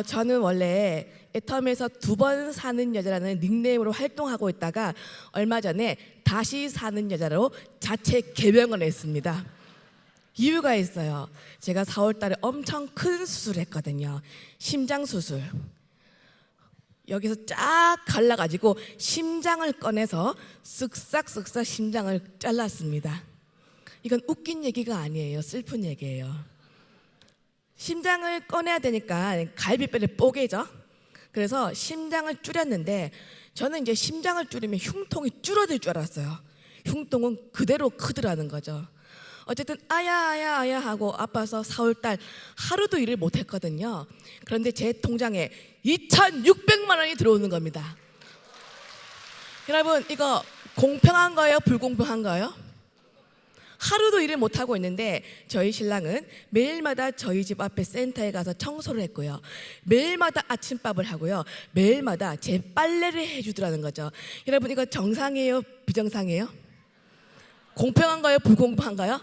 저는 원래 애텀에서 2번 사는 여자라는 닉네임으로 활동하고 있다가 얼마 전에 다시 사는 여자로 자체 개명을 했습니다. 이유가 있어요. 제가 4월 달에 엄청 큰 수술을 했거든요. 심장 수술. 여기서 쫙 갈라가지고 심장을 꺼내서 쓱싹쓱싹 심장을 잘랐습니다. 이건 웃긴 얘기가 아니에요. 슬픈 얘기예요. 심장을 꺼내야 되니까 갈비뼈를 뽀개죠. 그래서 심장을 줄였는데 저는 이제 심장을 줄이면 흉통이 줄어들 줄 알았어요. 흉통은 그대로 크더라는 거죠. 어쨌든 아야 하고 아파서 4월달 하루도 일을 못했거든요. 그런데 제 통장에 2,600만 원이 들어오는 겁니다. 여러분, 이거 공평한 거예요? 불공평한 거예요? 하루도 일을 못하고 있는데 저희 신랑은 매일마다 저희 집 앞에 센터에 가서 청소를 했고요. 매일마다 아침밥을 하고요. 매일마다 제 빨래를 해주더라는 거죠. 여러분, 이거 정상이에요? 비정상이에요? 공평한 거예요? 불공평한 거예요?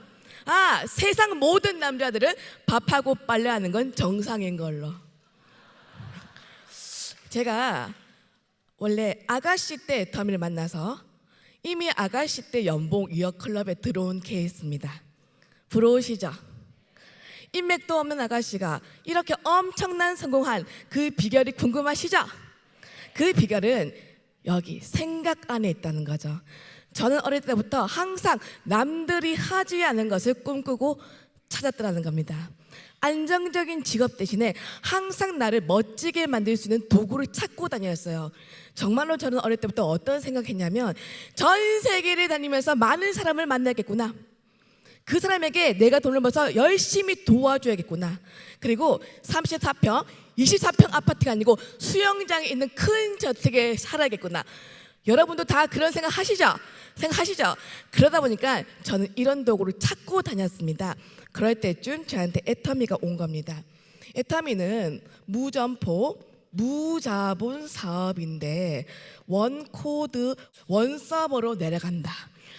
세상 모든 남자들은 밥하고 빨래하는 건 정상인 걸로. 제가 원래 아가씨 때 애터미를 만나서 이미 아가씨 때 연봉 2억 클럽에 들어온 케이스입니다. 부러우시죠? 인맥도 없는 아가씨가 이렇게 엄청난 성공한 그 비결이 궁금하시죠? 그 비결은 여기 생각 안에 있다는 거죠. 저는 어릴 때부터 항상 남들이 하지 않은 것을 꿈꾸고 찾았더라는 겁니다. 안정적인 직업 대신에 항상 나를 멋지게 만들 수 있는 도구를 찾고 다녔어요. 정말로 저는 어릴 때부터 어떤 생각했냐면 전 세계를 다니면서 많은 사람을 만나겠구나. 그 사람에게 내가 돈을 벌어서 열심히 도와줘야겠구나. 그리고 34평, 24평 아파트가 아니고 수영장에 있는 큰 저택에 살아야겠구나. 여러분도 다 그런 생각 하시죠? 그러다 보니까 저는 이런 도구를 찾고 다녔습니다. 그럴 때쯤 저한테 애터미가 온 겁니다. 애터미는 무점포, 무자본 사업인데 원코드, 원서버로 내려간다.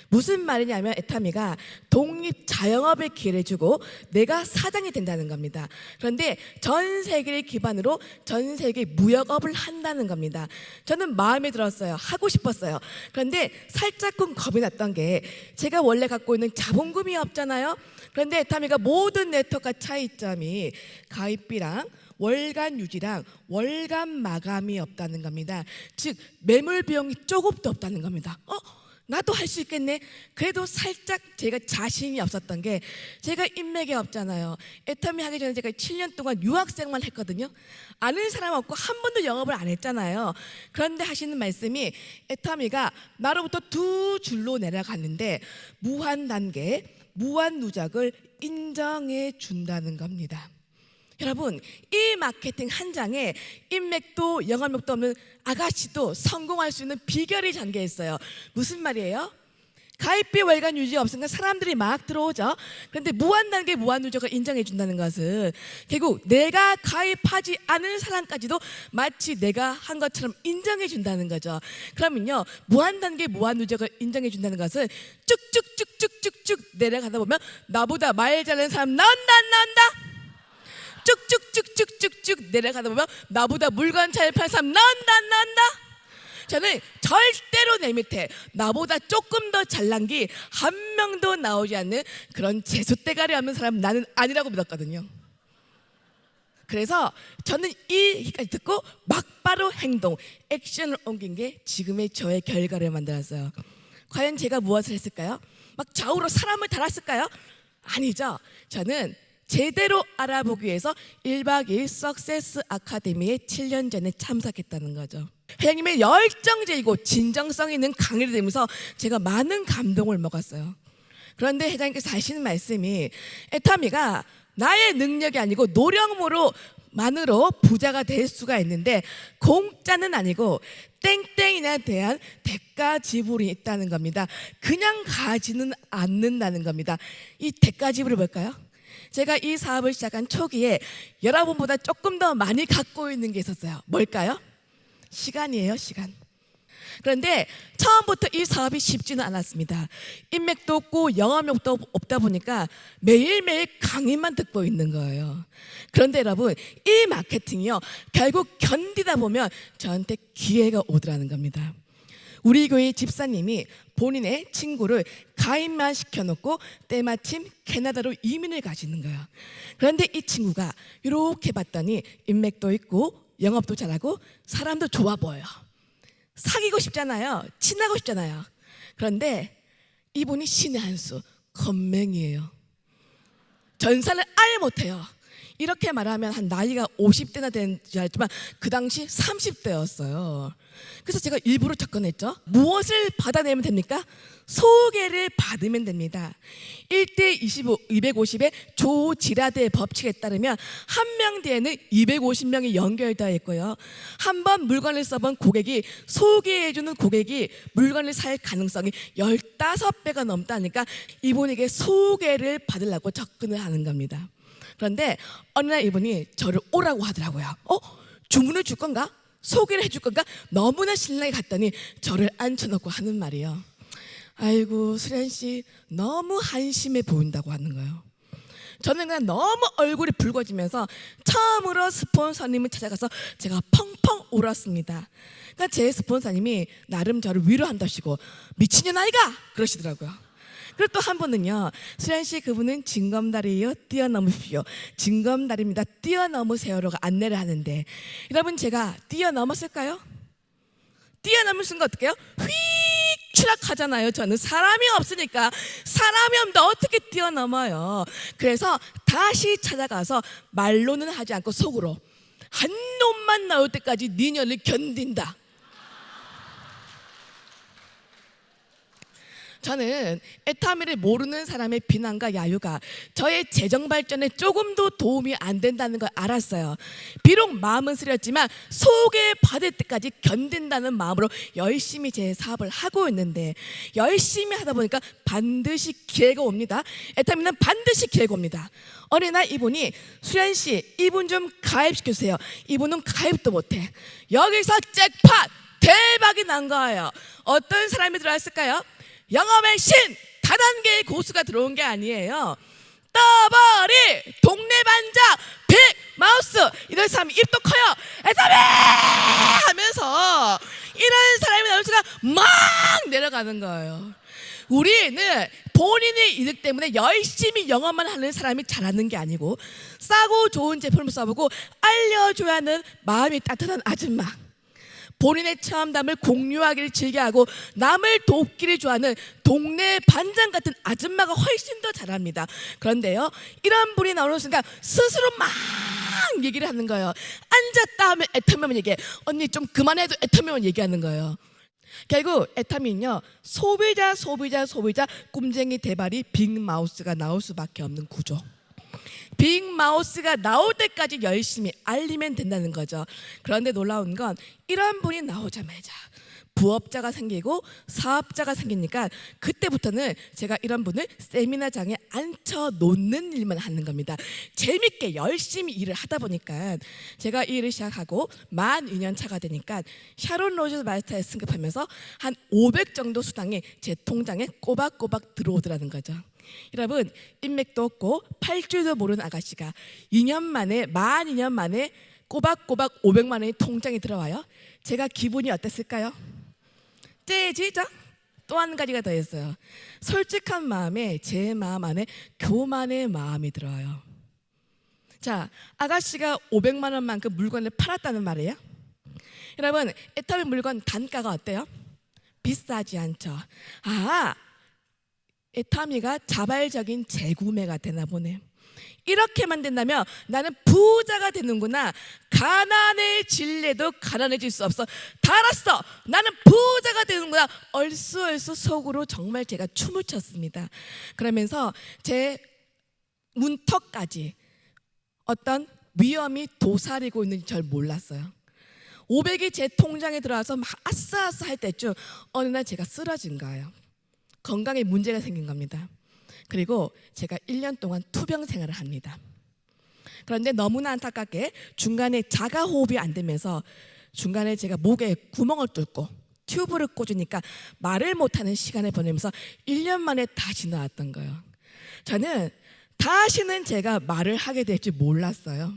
무슨 말이냐면 애터미가 독립 자영업의 기회를 주고 내가 사장이 된다는 겁니다. 그런데 전 세계를 기반으로 전 세계 무역업을 한다는 겁니다. 저는 마음에 들었어요. 하고 싶었어요. 그런데 살짝쿵 겁이 났던 게 제가 원래 갖고 있는 자본금이 없잖아요. 그런데 애터미가 모든 네트워크와 차이점이 가입비랑 월간 유지랑 월간 마감이 없다는 겁니다. 즉 매물 비용이 조금도 없다는 겁니다. 나도 할 수 있겠네. 그래도 살짝 제가 자신이 없었던 게 제가 인맥이 없잖아요. 애터미 하기 전에 제가 7년 동안 유학생만 했거든요. 아는 사람 없고 한 번도 영업을 안 했잖아요. 그런데 하시는 말씀이 애터미가 나로부터 2줄로 내려갔는데 무한 단계, 무한 누적을 인정해 준다는 겁니다. 여러분, 이 마케팅 한 장에 인맥도 영업력도 없는 아가씨도 성공할 수 있는 비결이 잠겨 있어요. 무슨 말이에요? 가입비 월간 유지 없으니까 사람들이 막 들어오죠. 그런데 무한단계 무한누적을 인정해 준다는 것은 결국 내가 가입하지 않은 사람까지도 마치 내가 한 것처럼 인정해 준다는 거죠. 그러면요, 무한단계 무한누적을 인정해 준다는 것은 쭉쭉쭉쭉쭉쭉 내려가다 보면 나보다 말 잘하는 사람 나온다. 쭉쭉쭉쭉쭉쭉 내려가다 보면 나보다 물건 잘 파는 사람 나온다. 저는 절대로 내 밑에 나보다 조금 더 잘난 게 한 명도 나오지 않는 그런 재수대가리 없는 사람 나는 아니라고 믿었거든요. 그래서 저는 이 얘기까지 듣고 막바로 행동, 액션을 옮긴 게 지금의 저의 결과를 만들었어요. 과연 제가 무엇을 했을까요? 막 좌우로 사람을 달았을까요? 아니죠. 저는 제대로 알아보기 위해서 1박 2일 석세스 아카데미에 7년 전에 참석했다는 거죠. 회장님의 열정적이고 진정성 있는 강의를 들으면서 제가 많은 감동을 먹었어요. 그런데 회장님께서 하시는 말씀이 애터미가 나의 능력이 아니고 노력으로만으로 부자가 될 수가 있는데 공짜는 아니고 땡땡이에 대한 대가 지불이 있다는 겁니다. 그냥 가지는 않는다는 겁니다. 이 대가 지불이 뭘까요? 제가 이 사업을 시작한 초기에 여러분보다 조금 더 많이 갖고 있는 게 있었어요. 뭘까요? 시간이에요, 시간. 그런데 처음부터 이 사업이 쉽지는 않았습니다. 인맥도 없고 영업력도 없다 보니까 매일매일 강의만 듣고 있는 거예요. 그런데 여러분, 이 마케팅이요, 결국 견디다 보면 저한테 기회가 오더라는 겁니다. 우리 교회 집사님이 본인의 친구를 가입만 시켜놓고 때마침 캐나다로 이민을 가시는 거예요. 그런데 이 친구가 이렇게 봤더니 인맥도 있고 영업도 잘하고 사람도 좋아 보여요. 사귀고 싶잖아요. 친하고 싶잖아요. 그런데 이분이 신의 한 수, 건맹이에요. 전사를 아예 못해요. 이렇게 말하면 한 나이가 50대나 된 줄 알지만 그 당시 30대였어요. 그래서 제가 일부러 접근했죠. 무엇을 받아내면 됩니까? 소개를 받으면 됩니다. 1대 25, 250의 조지라드의 법칙에 따르면 한 명 뒤에는 250명이 연결되어 있고요. 한 번 물건을 써본 고객이 소개해주는 고객이 물건을 살 가능성이 15배가 넘다니까 이분에게 소개를 받으려고 접근을 하는 겁니다. 그런데 어느 날 이분이 저를 오라고 하더라고요. 주문을 줄 건가? 소개를 해줄 건가? 너무나 신나게 갔더니 저를 앉혀놓고 하는 말이에요. 아이고, 수련 씨 너무 한심해 보인다고 하는 거예요. 저는 그냥 너무 얼굴이 붉어지면서 처음으로 스폰서님을 찾아가서 제가 펑펑 울었습니다. 그러니까 제 스폰서님이 나름 저를 위로한다시고 미친년 아이가 그러시더라고요. 그리고 또 한 분은요, 수련 씨 그분은 징검다리예요. 뛰어넘으십시오. 징검다리입니다. 뛰어넘으세요라고 안내를 하는데 여러분, 제가 뛰어넘었을까요? 뛰어넘을 순간 어떻게 해요? 휙 추락하잖아요. 저는 사람이 없으니까. 사람이 없는데 어떻게 뛰어넘어요? 그래서 다시 찾아가서 말로는 하지 않고 속으로 한 놈만 나올 때까지 니년을 견딘다. 저는 에타미를 모르는 사람의 비난과 야유가 저의 재정 발전에 조금도 도움이 안 된다는 걸 알았어요. 비록 마음은 쓰렸지만 소개받을 때까지 견딘다는 마음으로 열심히 제 사업을 하고 있는데 열심히 하다 보니까 반드시 기회가 옵니다. 에타미는 반드시 기회가 옵니다. 어느 날 이분이 수련 씨 이분 좀 가입시켜주세요. 이분은 가입도 못해. 여기서 잭팟 대박이 난 거예요. 어떤 사람이 들어왔을까요? 영업의 신, 다단계의 고수가 들어온 게 아니에요. 떠버리, 동네 반장, 빅 마우스 이런 사람이 입도 커요. 에타미 하면서 이런 사람이 나올 수가 막 내려가는 거예요. 우리는 본인의 이득 때문에 열심히 영업만 하는 사람이 잘하는 게 아니고 싸고 좋은 제품을 써보고 알려줘야 하는 마음이 따뜻한 아줌마, 본인의 체험담을 공유하기를 즐겨하고 남을 돕기를 좋아하는 동네 반장 같은 아줌마가 훨씬 더 잘합니다. 그런데요, 이런 분이 나오는 순간 스스로 막 얘기를 하는 거예요. 앉았다 하면 애터미만 얘기해. 언니 좀 그만해도 애터미만 얘기하는 거예요. 결국 애터미는요, 소비자 꿈쟁이 대발이 빅마우스가 나올 수밖에 없는 구조. 빅마우스가 나올 때까지 열심히 알리면 된다는 거죠. 그런데 놀라운 건 이런 분이 나오자마자 부업자가 생기고 사업자가 생기니까 그때부터는 제가 이런 분을 세미나장에 앉혀놓는 일만 하는 겁니다. 재밌게 열심히 일을 하다 보니까 제가 이 일을 시작하고 만 2년 차가 되니까 샤론 로즈 마스터에 승급하면서 한 500 정도 수당이 제 통장에 꼬박꼬박 들어오더라는 거죠. 여러분, 인맥도 없고 8줄도 모르는 아가씨가 2년 만에 만 2년 만에 꼬박꼬박 500만 원이 통장에 들어와요. 제가 기분이 어땠을까요? 째지죠? 또 한 가지가 더 있어요. 솔직한 마음에 제 마음 안에 교만의 마음이 들어요. 자, 아가씨가 500만 원만큼 물건을 팔았다는 말이에요. 여러분, 애터미 물건 단가가 어때요? 비싸지 않죠. 애터미가 자발적인 재구매가 되나 보네. 이렇게만 된다면 나는 부자가 되는구나. 가난의 진례도 가난해질 수 없어. 다 알았어. 나는 부자가 되는구나. 얼쑤얼쑤 속으로 정말 제가 춤을 췄습니다. 그러면서 제 문턱까지 어떤 위험이 도사리고 있는지 잘 몰랐어요. 500이 제 통장에 들어와서 막 아싸아싸 할 때쯤 어느 날 제가 쓰러진 거예요. 건강에 문제가 생긴 겁니다. 그리고 제가 1년 동안 투병 생활을 합니다. 그런데 너무나 안타깝게 중간에 자가 호흡이 안 되면서 중간에 제가 목에 구멍을 뚫고 튜브를 꽂으니까 말을 못하는 시간을 보내면서 1년 만에 다시 나왔던 거예요. 저는 다시는 제가 말을 하게 될지 몰랐어요.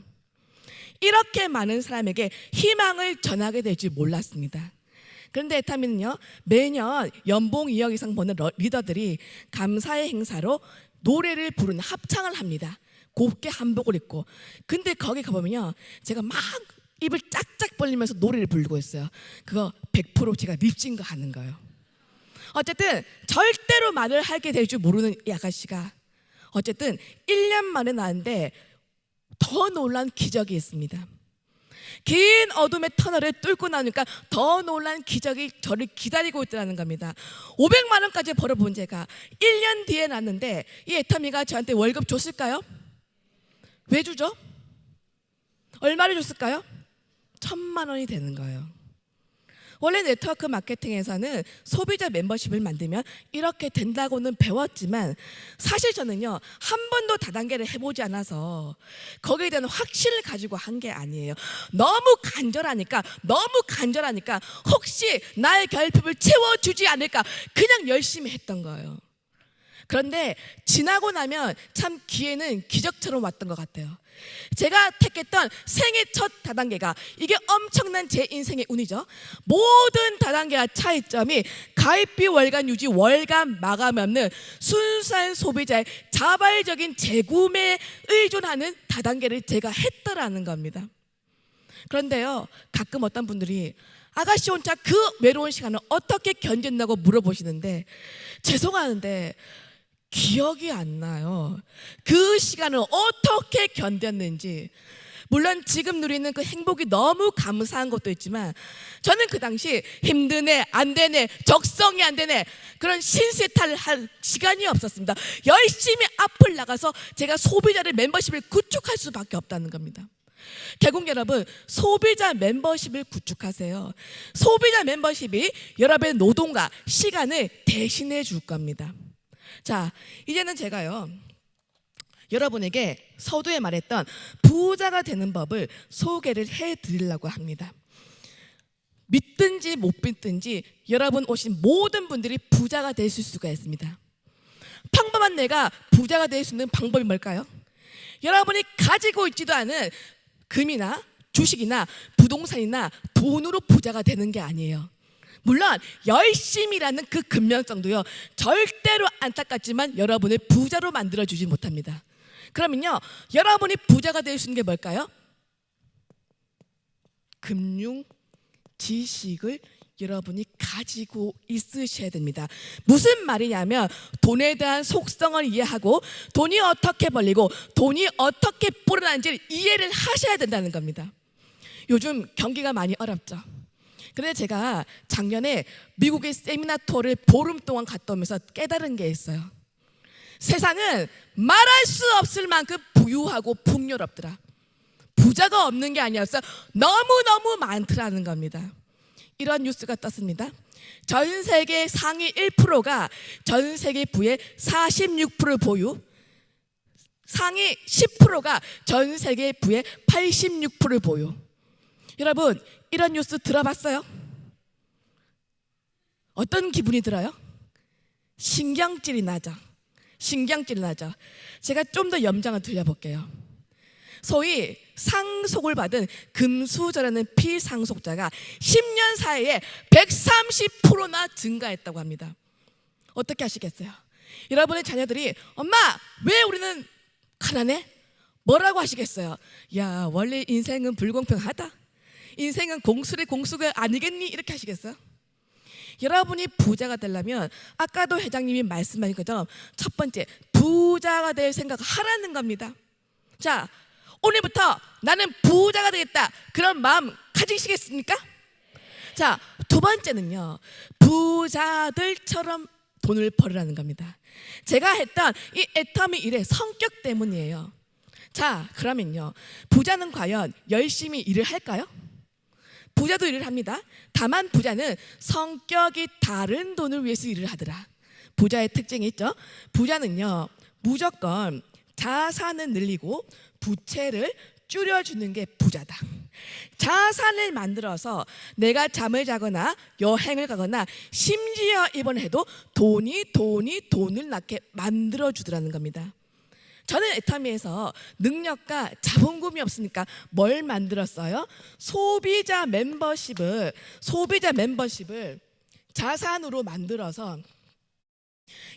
이렇게 많은 사람에게 희망을 전하게 될지 몰랐습니다. 그런데 에타미는요, 매년 연봉 2억 이상 버는 리더들이 감사의 행사로 노래를 부르는 합창을 합니다. 곱게 한복을 입고. 근데 거기 가보면요, 제가 막 입을 짝짝 벌리면서 노래를 부르고 있어요. 그거 100% 제가 립싱크 하는 거예요. 어쨌든 절대로 말을 하게 될 줄 모르는 이 아가씨가 어쨌든 1년 만에 나왔는데 더 놀란 기적이 있습니다. 긴 어둠의 터널을 뚫고 나니까 더 놀란 기적이 저를 기다리고 있더라는 겁니다. 500만 원까지 벌어본 제가 1년 뒤에 났는데 이 애터미가 저한테 월급 줬을까요? 왜 주죠? 얼마를 줬을까요? 1,000만 원이 되는 거예요. 원래 네트워크 마케팅에서는 소비자 멤버십을 만들면 이렇게 된다고는 배웠지만 사실 저는요, 한 번도 다단계를 해보지 않아서 거기에 대한 확신을 가지고 한 게 아니에요. 너무 간절하니까 혹시 나의 결핍을 채워주지 않을까 그냥 열심히 했던 거예요. 그런데 지나고 나면 참 기회는 기적처럼 왔던 것 같아요. 제가 택했던 생애 첫 다단계가 이게 엄청난 제 인생의 운이죠. 모든 다단계와 차이점이 가입비 월간 유지 월간 마감이 없는 순수한 소비자의 자발적인 재구매에 의존하는 다단계를 제가 했더라는 겁니다. 그런데요, 가끔 어떤 분들이 아가씨 혼자 그 외로운 시간을 어떻게 견뎠냐고 물어보시는데 죄송한데 기억이 안 나요. 그 시간을 어떻게 견뎠는지. 물론 지금 누리는 그 행복이 너무 감사한 것도 있지만 저는 그 당시 힘드네, 안 되네, 적성이 안 되네 그런 신세탈을 할 시간이 없었습니다. 열심히 앞을 나가서 제가 소비자를 멤버십을 구축할 수밖에 없다는 겁니다. 결국 여러분, 소비자 멤버십을 구축하세요. 소비자 멤버십이 여러분의 노동과 시간을 대신해 줄 겁니다. 자, 이제는 제가요, 여러분에게 서두에 말했던 부자가 되는 법을 소개를 해드리려고 합니다. 믿든지 못 믿든지 여러분 오신 모든 분들이 부자가 되실 수가 있습니다. 평범한 내가 부자가 될 수 있는 방법이 뭘까요? 여러분이 가지고 있지도 않은 금이나 주식이나 부동산이나 돈으로 부자가 되는 게 아니에요. 물론 열심이라는 그 근면성도요, 절대로 안타깝지만 여러분을 부자로 만들어주지 못합니다. 그러면요, 여러분이 부자가 될 수 있는 게 뭘까요? 금융 지식을 여러분이 가지고 있으셔야 됩니다. 무슨 말이냐면 돈에 대한 속성을 이해하고 돈이 어떻게 벌리고 돈이 어떻게 불어나는지를 이해를 하셔야 된다는 겁니다. 요즘 경기가 많이 어렵죠. 그런데 제가 작년에 미국의 세미나 투어를 보름 동안 갔다 오면서 깨달은 게 있어요. 세상은 말할 수 없을 만큼 부유하고 풍요롭더라. 부자가 없는 게 아니었어. 너무너무 많더라는 겁니다. 이런 뉴스가 떴습니다. 전 세계 상위 1%가 전 세계 부의 46%를 보유, 상위 10%가 전 세계 부의 86%를 보유. 여러분, 이런 뉴스 들어봤어요? 어떤 기분이 들어요? 신경질이 나죠. 신경질이 나죠. 제가 좀 더 염장을 들려볼게요. 소위 상속을 받은 금수저라는 피상속자가 10년 사이에 130%나 증가했다고 합니다. 어떻게 하시겠어요? 여러분의 자녀들이 엄마 왜 우리는 가난해? 뭐라고 하시겠어요? 야, 원래 인생은 불공평하다. 인생은 공수의 공수가 아니겠니? 이렇게 하시겠어요? 여러분이 부자가 되려면 아까도 회장님이 말씀하신 것처럼 첫 번째, 부자가 될 생각을 하라는 겁니다. 자, 오늘부터 나는 부자가 되겠다, 그런 마음 가지시겠습니까? 자, 두 번째는요, 부자들처럼 돈을 벌으라는 겁니다. 제가 했던 이 애터미 일의 성격 때문이에요. 자, 그러면요, 부자는 과연 열심히 일을 할까요? 부자도 일을 합니다. 다만 부자는 성격이 다른 돈을 위해서 일을 하더라. 부자의 특징이 있죠. 부자는요, 무조건 자산을 늘리고 부채를 줄여주는 게 부자다. 자산을 만들어서 내가 잠을 자거나 여행을 가거나 심지어 이번에도 돈을 낳게 만들어주더라는 겁니다. 저는 애터미에서 능력과 자본금이 없으니까 뭘 만들었어요? 소비자 멤버십을 자산으로 만들어서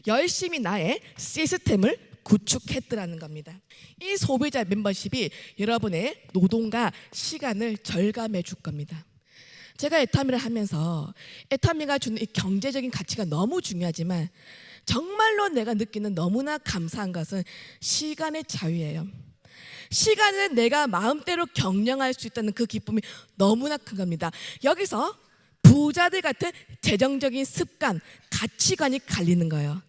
열심히 나의 시스템을 구축했더라는 겁니다. 이 소비자 멤버십이 여러분의 노동과 시간을 절감해 줄 겁니다. 제가 애터미를 하면서 애터미가 주는 이 경제적인 가치가 너무 중요하지만 정말로 내가 느끼는 너무나 감사한 것은 시간의 자유예요. 시간을 내가 마음대로 경영할 수 있다는 그 기쁨이 너무나 큰 겁니다. 여기서 부자들 같은 재정적인 습관, 가치관이 갈리는 거예요.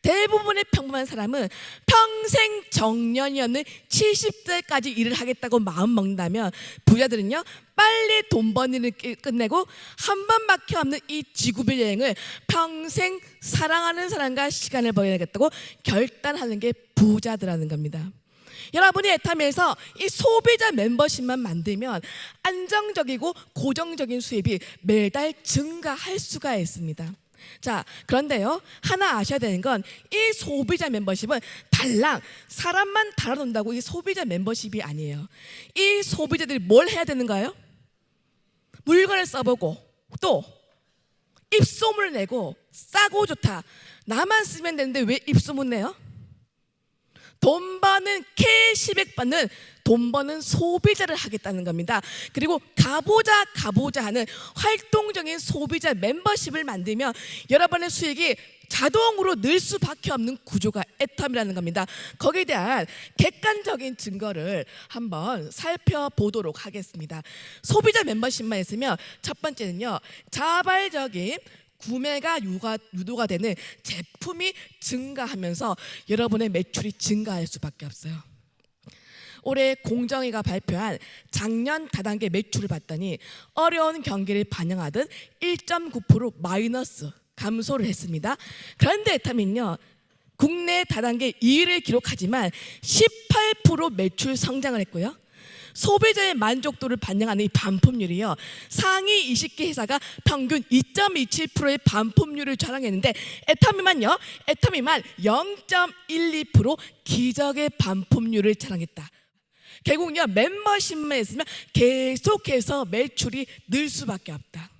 대부분의 평범한 사람은 평생 정년이었는 70세까지 일을 하겠다고 마음 먹는다면, 부자들은요 빨리 돈 버는 일을 끝내고 한 번밖에 없는 이 지구별 여행을 평생 사랑하는 사람과 시간을 보내야겠다고 결단하는 게 부자들하는 겁니다. 여러분이 애터미에서 이 소비자 멤버십만 만들면 안정적이고 고정적인 수입이 매달 증가할 수가 있습니다. 자, 그런데요 하나 아셔야 되는 건 이 소비자 멤버십은 달랑 사람만 달아놓는다고 이 소비자 멤버십이 아니에요. 이 소비자들이 뭘 해야 되는가요? 물건을 써보고 또 입소문을 내고 싸고 좋다, 나만 쓰면 되는데 왜 입소문 내요? 돈 버는 캐시백 받는 돈 버는 소비자를 하겠다는 겁니다. 그리고 가보자 하는 활동적인 소비자 멤버십을 만들면 여러분의 수익이 자동으로 늘 수밖에 없는 구조가 애터미라는 겁니다. 거기에 대한 객관적인 증거를 한번 살펴보도록 하겠습니다. 소비자 멤버십만 있으면 첫 번째는요, 자발적인 구매가 유도가 되는 제품이 증가하면서 여러분의 매출이 증가할 수밖에 없어요. 올해 공정위가 발표한 작년 다단계 매출을 봤더니 어려운 경기를 반영하듯 1.9% 마이너스 감소를 했습니다. 그런데 애터미는요 국내 다단계 2위를 기록하지만 18% 매출 성장을 했고요, 소비자의 만족도를 반영하는 이 반품률이요 상위 20개 회사가 평균 2.27%의 반품률을 자랑했는데 애터미만 0.12% 기적의 반품률을 자랑했다. 결국은요 멤버십만 있으면 계속해서 매출이 늘 수밖에 없다.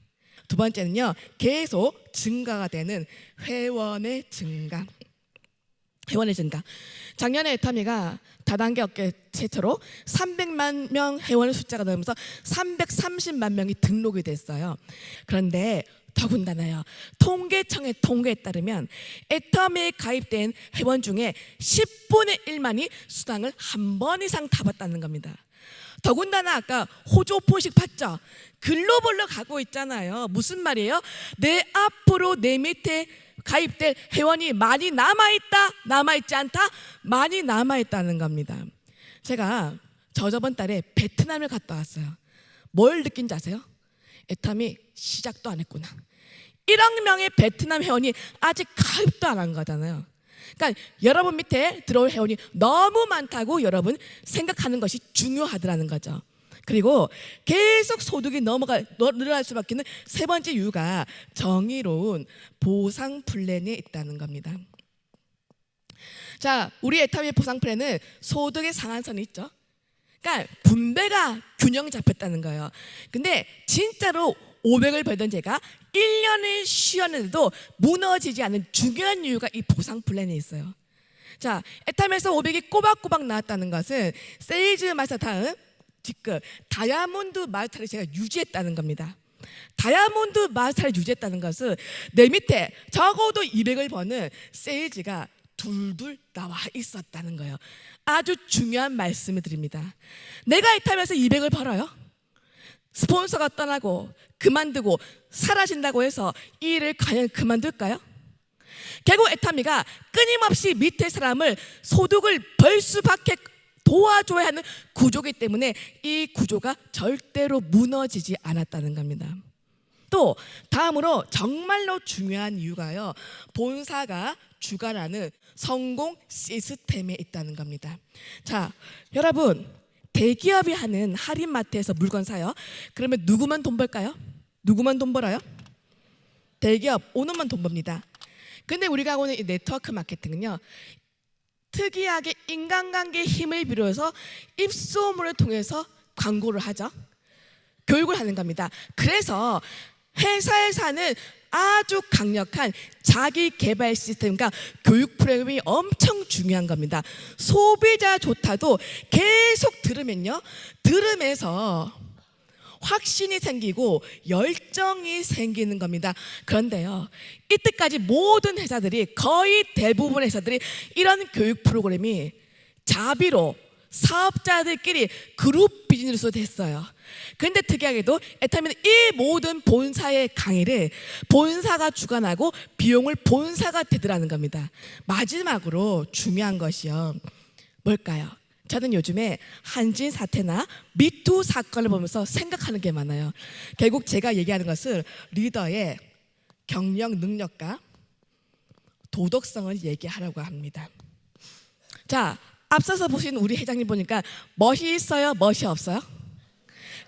두 번째는요 계속 증가가 되는 회원의 증가. 작년에 애터미가 다단계 업계 최초로 300만 명 회원의 숫자가 넘으면서 330만 명이 등록이 됐어요. 그런데 더군다나요 통계청의 통계에 따르면 애터미에 가입된 회원 중에 10분의 1만이 수당을 한 번 이상 다 받았다는 겁니다. 더군다나 아까 호조포식 봤죠? 글로벌로 가고 있잖아요. 무슨 말이에요? 내 앞으로 내 밑에 가입될 회원이 많이 남아있다, 남아있지 않다? 많이 남아있다는 겁니다. 제가 저번 달에 베트남을 갔다 왔어요. 뭘 느낀지 아세요? 애터미 시작도 안 했구나. 1억 명의 베트남 회원이 아직 가입도 안 한 거잖아요. 그러니까 여러분 밑에 들어올 회원이 너무 많다고 여러분 생각하는 것이 중요하더라는 거죠. 그리고 계속 소득이 늘어날 수밖에 없는 세 번째 이유가 정의로운 보상 플랜에 있다는 겁니다. 자, 우리 애터미의 보상 플랜은 소득의 상한선이 있죠. 그러니까 분배가 균형 잡혔다는 거예요. 근데 진짜로 500을 벌던 제가 1년을 쉬었는데도 무너지지 않은 중요한 이유가 이 보상 플랜에 있어요. 자, 애터미에서 500이 꼬박꼬박 나왔다는 것은 세일즈 마스터 다음 직급 다이아몬드 마스터를 제가 유지했다는 겁니다. 다이아몬드 마스터를 유지했다는 것은 내 밑에 적어도 200을 버는 세일즈가 둘둘 나와 있었다는 거예요. 아주 중요한 말씀을 드립니다. 내가 애터미에서 200을 벌어요. 스폰서가 떠나고 그만두고 사라진다고 해서 이 일을 과연 그만둘까요? 결국 애터미가 끊임없이 밑에 사람을 소득을 벌 수밖에 도와줘야 하는 구조이기 때문에 이 구조가 절대로 무너지지 않았다는 겁니다. 또 다음으로 정말로 중요한 이유가요, 본사가 주관하는 성공 시스템에 있다는 겁니다. 자, 여러분 대기업이 하는 할인마트에서 물건 사요. 그러면 누구만 돈 벌까요? 누구만 돈 벌어요? 대기업 오너만 돈 법니다. 근데 우리가 하고 있는 이 네트워크 마케팅은요, 특이하게 인간관계의 힘을 빌어서 입소문을 통해서 광고를 하죠. 교육을 하는 겁니다. 그래서 회사에서는 아주 강력한 자기 개발 시스템과 교육 프로그램이 엄청 중요한 겁니다. 소비자조차도 계속 들으면요, 들으면서 확신이 생기고 열정이 생기는 겁니다. 그런데요, 이때까지 모든 회사들이, 거의 대부분의 회사들이 이런 교육 프로그램이 자비로 사업자들끼리 그룹 비즈니스로 됐어요. 그런데 특이하게도 애터미는 이 모든 본사의 강의를 본사가 주관하고 비용을 본사가 대더라는 겁니다. 마지막으로 중요한 것이요, 뭘까요? 저는 요즘에 한진 사태나 미투 사건을 보면서 생각하는 게 많아요. 결국 제가 얘기하는 것은 리더의 경영 능력과 도덕성을 얘기하려고 합니다. 자, 앞서서 보신 우리 회장님 보니까 멋이 있어요? 멋이 없어요?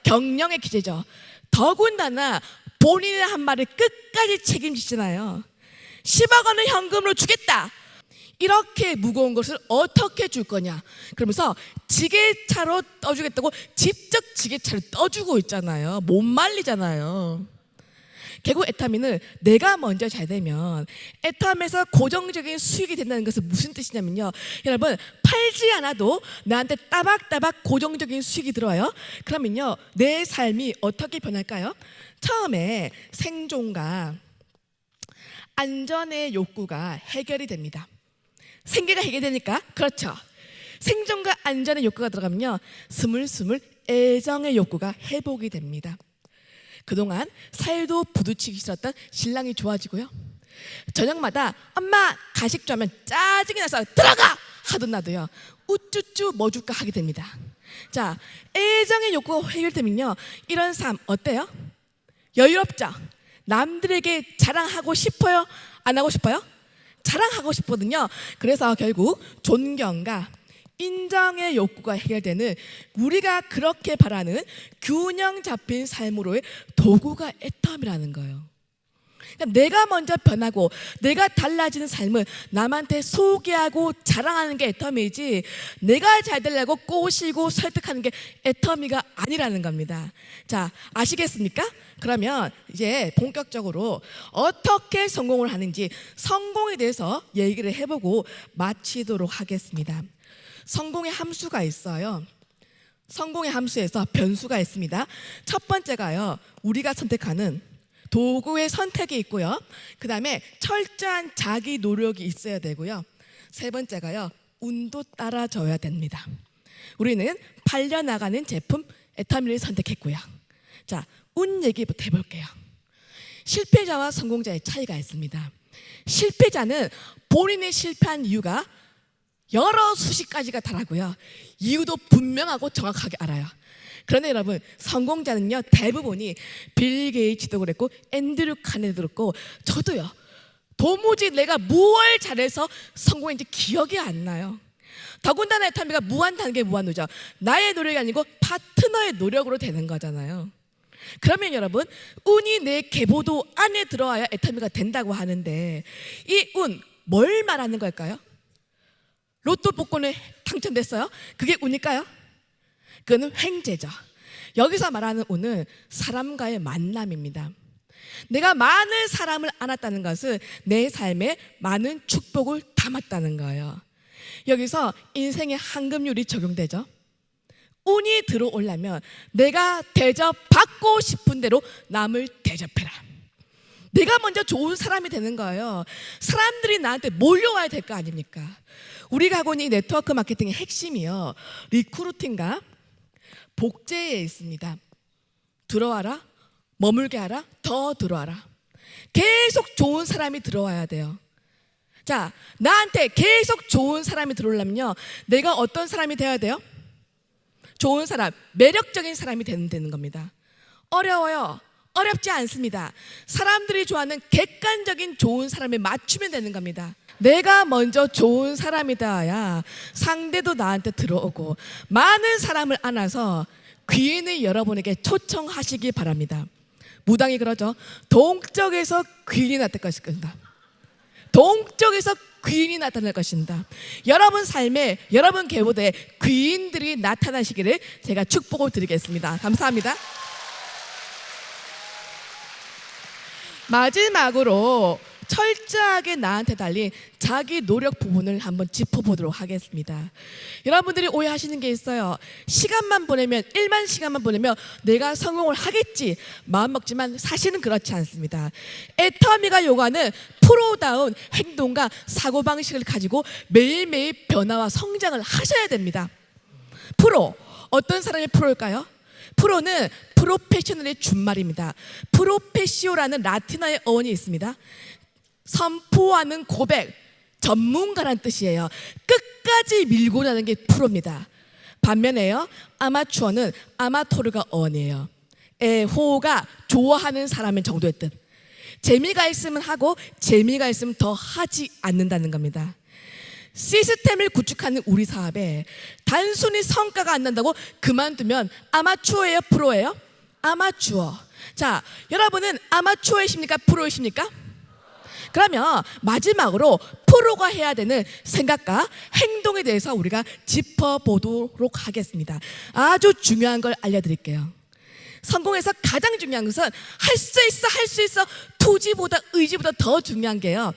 경영의 기재죠. 더군다나 본인의 한 말을 끝까지 책임지잖아요. 10억 원을 현금으로 주겠다. 이렇게 무거운 것을 어떻게 줄 거냐. 그러면서 지게차로 떠주겠다고 직접 지게차를 떠주고 있잖아요. 못 말리잖아요. 결국 애터미는 내가 먼저 잘 되면 애터미에서 고정적인 수익이 된다는 것은 무슨 뜻이냐면요, 여러분, 팔지 않아도 나한테 따박따박 고정적인 수익이 들어와요. 그러면요, 내 삶이 어떻게 변할까요? 처음에 생존과 안전의 욕구가 해결이 됩니다. 생계가 해결되니까, 그렇죠. 생존과 안전의 욕구가 들어가면요, 스물스물 애정의 욕구가 회복이 됩니다. 그동안 살도 부딪히기 싫었던 신랑이 좋아지고요, 저녁마다 엄마 간식 좀 하면 짜증이 나서 들어가 하던 나도요, 우쭈쭈 뭐 줄까 하게 됩니다. 자, 애정의 욕구가 해결되면요, 이런 삶 어때요? 여유롭죠? 남들에게 자랑하고 싶어요? 안 하고 싶어요? 자랑하고 싶거든요. 그래서 결국 존경과 인정의 욕구가 해결되는, 우리가 그렇게 바라는 균형 잡힌 삶으로의 도구가 애텀이라는 거예요. 그러니까 내가 먼저 변하고 내가 달라지는 삶을 남한테 소개하고 자랑하는 게 애터미이지, 내가 잘 되려고 꼬시고 설득하는 게 애터미가 아니라는 겁니다. 자, 아시겠습니까? 그러면 이제 본격적으로 어떻게 성공을 하는지 성공에 대해서 얘기를 해보고 마치도록 하겠습니다. 성공의 함수가 있어요. 성공의 함수에서 변수가 있습니다. 첫 번째가요, 우리가 선택하는 도구의 선택이 있고요, 그 다음에 철저한 자기 노력이 있어야 되고요, 세 번째가요, 운도 따라줘야 됩니다. 우리는 팔려나가는 제품 애터미를 선택했고요. 자, 운 얘기부터 해볼게요. 실패자와 성공자의 차이가 있습니다. 실패자는 본인이 실패한 이유가 여러 수십 가지가 다르고요, 이유도 분명하고 정확하게 알아요. 그런데 여러분, 성공자는요, 대부분이 빌 게이츠도 그랬고 앤드류 카네도 그랬고, 저도요, 도무지 내가 무엇을 잘해서 성공했는지 기억이 안 나요. 더군다나 애터미가 무한다는 게 무한도죠. 나의 노력이 아니고 파트너의 노력으로 되는 거잖아요. 그러면 여러분, 운이 내 계보도 안에 들어와야 애터미가 된다고 하는데, 이 운, 뭘 말하는 걸까요? 로또 복권에 당첨됐어요? 그게 운일까요? 그거는 횡재죠. 여기서 말하는 운은 사람과의 만남입니다. 내가 많은 사람을 안았다는 것은 내 삶에 많은 축복을 담았다는 거예요. 여기서 인생의 황금률이 적용되죠. 운이 들어오려면 내가 대접받고 싶은 대로 남을 대접해라. 내가 먼저 좋은 사람이 되는 거예요. 사람들이 나한테 몰려와야 될 거 아닙니까? 우리가 하고 있는 이 네트워크 마케팅의 핵심이요, 리크루팅과 복제에 있습니다. 들어와라, 머물게 하라, 더 들어와라. 계속 좋은 사람이 들어와야 돼요. 자, 나한테 계속 좋은 사람이 들어오려면요, 내가 어떤 사람이 되어야 돼요? 좋은 사람, 매력적인 사람이 되는 겁니다. 어려워요. 어렵지 않습니다. 사람들이 좋아하는 객관적인 좋은 사람에 맞추면 되는 겁니다. 내가 먼저 좋은 사람이다야 상대도 나한테 들어오고 많은 사람을 안아서 귀인을 여러분에게 초청하시기 바랍니다. 무당이 그러죠. 동쪽에서 귀인이 나타날 것이다. 동쪽에서 귀인이 나타날 것입니다. 여러분 삶에, 여러분 계보대에 귀인들이 나타나시기를 제가 축복을 드리겠습니다. 감사합니다. 마지막으로 철저하게 나한테 달린 자기 노력 부분을 한번 짚어보도록 하겠습니다. 여러분들이 오해하시는 게 있어요. 시간만 보내면, 일만 시간만 보내면 내가 성공을 하겠지 마음먹지만 사실은 그렇지 않습니다. 애터미가 요구하는 프로다운 행동과 사고방식을 가지고 매일매일 변화와 성장을 하셔야 됩니다. 프로, 어떤 사람이 프로일까요? 프로는 프로페셔널의 준말입니다. 프로페시오라는 라틴어의 어원이 있습니다. 선포하는 고백, 전문가란 뜻이에요. 끝까지 밀고 나는 게 프로입니다. 반면에요, 아마추어는 아마토르가 어원이에요. 호가 좋아하는 사람의 정도의 뜻. 재미가 있으면 하고 재미가 있으면 더 하지 않는다는 겁니다. 시스템을 구축하는 우리 사업에 단순히 성과가 안 난다고 그만두면 아마추어예요, 프로예요? 아마추어. 자, 여러분은 아마추어이십니까, 프로이십니까? 그러면 마지막으로 프로가 해야 되는 생각과 행동에 대해서 우리가 짚어보도록 하겠습니다. 아주 중요한 걸 알려드릴게요. 성공에서 가장 중요한 것은 할 수 있어, 할 수 있어. 투지보다 의지보다 더 중요한 게요,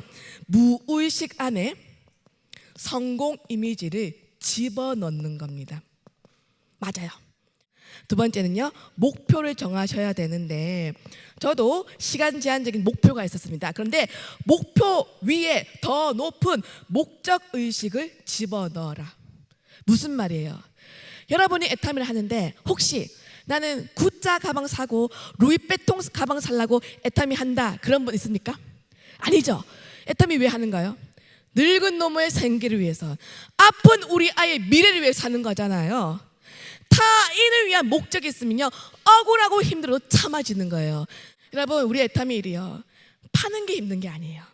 무의식 안에 성공 이미지를 집어넣는 겁니다. 맞아요. 두 번째는요, 목표를 정하셔야 되는데 저도 시간 제한적인 목표가 있었습니다. 그런데 목표 위에 더 높은 목적 의식을 집어넣어라. 무슨 말이에요? 여러분이 애터미를 하는데 혹시 나는 구짜 가방 사고 루이베통 가방 살라고 애터미 한다, 그런 분 있습니까? 아니죠. 애터미 왜 하는가요? 늙은 노모의 생계를 위해서, 아픈 우리 아이의 미래를 위해서 하는 거잖아요. 타인을 위한 목적이 있으면요, 억울하고 힘들어도 참아지는 거예요. 여러분, 우리 애터미 일이요, 파는 게 힘든 게 아니에요.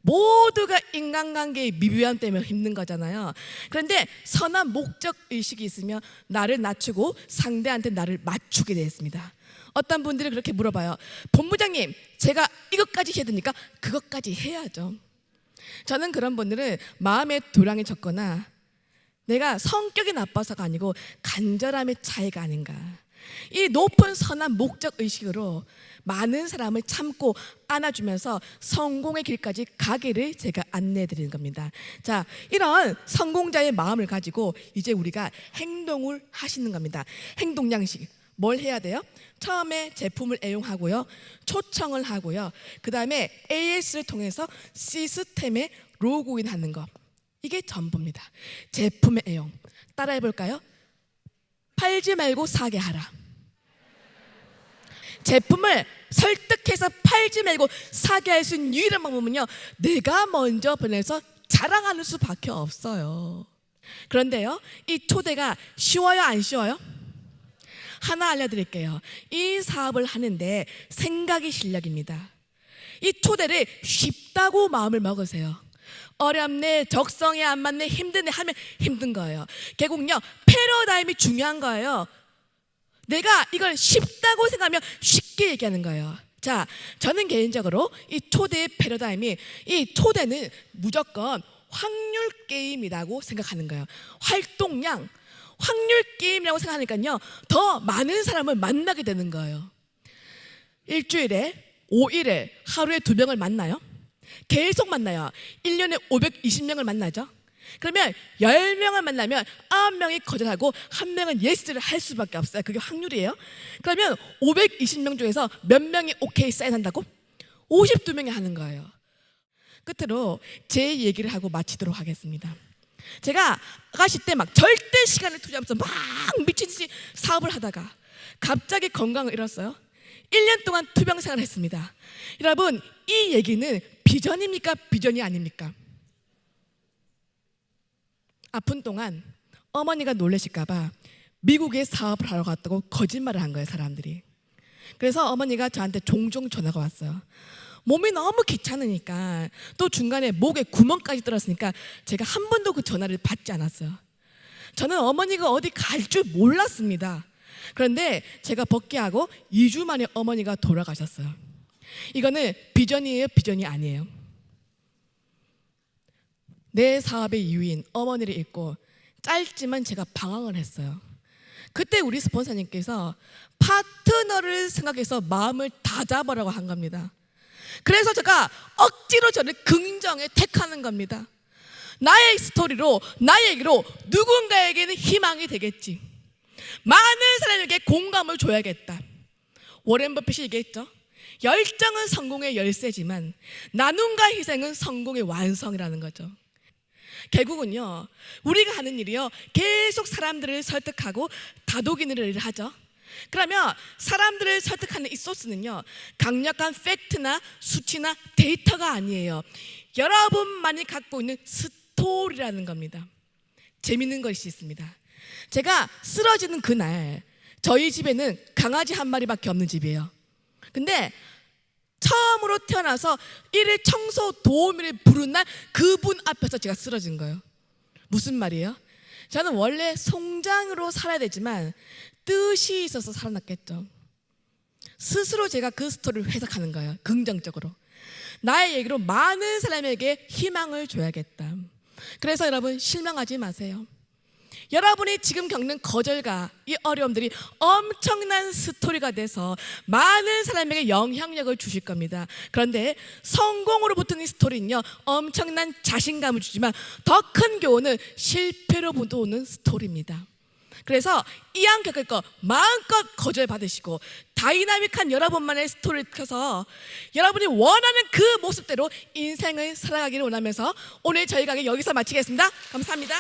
모두가 인간관계의 미묘함 때문에 힘든 거잖아요. 그런데 선한 목적 의식이 있으면 나를 낮추고 상대한테 나를 맞추게 되었습니다. 어떤 분들이 그렇게 물어봐요. 본부장님, 제가 이것까지 해야 됩니까? 그것까지 해야죠. 저는 그런 분들은 마음의 도량이 적거나 내가 성격이 나빠서가 아니고 간절함의 차이가 아닌가. 이 높은 선한 목적 의식으로 많은 사람을 참고 안아주면서 성공의 길까지 가기를 제가 안내해 드리는 겁니다. 자, 이런 성공자의 마음을 가지고 이제 우리가 행동을 하시는 겁니다. 행동 양식. 뭘 해야 돼요? 처음에 제품을 애용하고요, 초청을 하고요, 그 다음에 AS를 통해서 시스템에 로그인 하는 거, 이게 전부입니다. 제품의 애용. 따라해 볼까요? 팔지 말고 사게 하라. 제품을 설득해서 팔지 말고 사게 할 수 있는 유일한 방법은요, 내가 먼저 보내서 자랑하는 수밖에 없어요. 그런데요, 이 초대가 쉬워요, 안 쉬워요? 하나 알려드릴게요. 이 사업을 하는데 생각이 실력입니다. 이 초대를 쉽다고 마음을 먹으세요. 어렵네, 적성에 안 맞네, 힘드네 하면 힘든 거예요. 결국요, 패러다임이 중요한 거예요. 내가 이걸 쉽다고 생각하면 쉽게 얘기하는 거예요. 자, 저는 개인적으로 이 초대의 패러다임이, 이 초대는 무조건 확률 게임이라고 생각하는 거예요. 활동량, 확률 게임이라고 생각하니까요, 더 많은 사람을 만나게 되는 거예요. 일주일에 5일에 하루에 2명을 만나요. 계속 만나요. 1년에 520명을 만나죠. 그러면 10명을 만나면 9명이 거절하고 1명은 예스를 할 수밖에 없어요. 그게 확률이에요. 그러면 520명 중에서 몇 명이 오케이 사인한다고? 52명이 하는 거예요. 끝으로 제 얘기를 하고 마치도록 하겠습니다. 제가 아가씨 때 막 절대 시간을 투자하면서 막 미친듯이 사업을 하다가 갑자기 건강을 잃었어요. 1년 동안 투병 생활을 했습니다. 여러분, 이 얘기는 비전입니까? 비전이 아닙니까? 아픈 동안 어머니가 놀라실까 봐 미국에 사업을 하러 갔다고 거짓말을 한 거예요, 사람들이. 그래서 어머니가 저한테 종종 전화가 왔어요. 몸이 너무 귀찮으니까, 또 중간에 목에 구멍까지 들었으니까 제가 한 번도 그 전화를 받지 않았어요. 저는 어머니가 어디 갈 줄 몰랐습니다. 그런데 제가 복귀하고 2주 만에 어머니가 돌아가셨어요. 이거는 비전이에요, 비전이 아니에요. 내 사업의 이유인 어머니를 잃고 짧지만 제가 방황을 했어요. 그때 우리 스폰서님께서 파트너를 생각해서 마음을 다 잡으라고 한 겁니다. 그래서 제가 억지로 저를 긍정에 택하는 겁니다. 나의 스토리로, 나의 얘기로 누군가에게는 희망이 되겠지. 많은 사람에게 공감을 줘야겠다. 워렌 버핏이 얘기했죠. 열정은 성공의 열쇠지만 나눔과 희생은 성공의 완성이라는 거죠. 결국은요, 우리가 하는 일이요, 계속 사람들을 설득하고 다독이는 일을 하죠. 그러면 사람들을 설득하는 이 소스는요, 강력한 팩트나 수치나 데이터가 아니에요. 여러분만이 갖고 있는 스토리라는 겁니다. 재밌는 것이 있습니다. 제가 쓰러지는 그날, 저희 집에는 강아지 한 마리밖에 없는 집이에요. 근데 처음으로 태어나서 일일 청소 도우미를 부른 날 그분 앞에서 제가 쓰러진 거예요. 무슨 말이에요? 저는 원래 송장으로 살아야 되지만 뜻이 있어서 살아났겠죠. 스스로 제가 그 스토리를 해석하는 거예요. 긍정적으로. 나의 얘기로 많은 사람에게 희망을 줘야겠다. 그래서 여러분, 실망하지 마세요. 여러분이 지금 겪는 거절과 이 어려움들이 엄청난 스토리가 돼서 많은 사람에게 영향력을 주실 겁니다. 그런데 성공으로부터 이 스토리는요, 엄청난 자신감을 주지만 더 큰 교훈은 실패로부터 오는 스토리입니다. 그래서 이왕 겪을 거 마음껏 거절받으시고 다이나믹한 여러분만의 스토리를 켜서 여러분이 원하는 그 모습대로 인생을 살아가기를 원하면서 오늘 저희 강의 여기서 마치겠습니다. 감사합니다.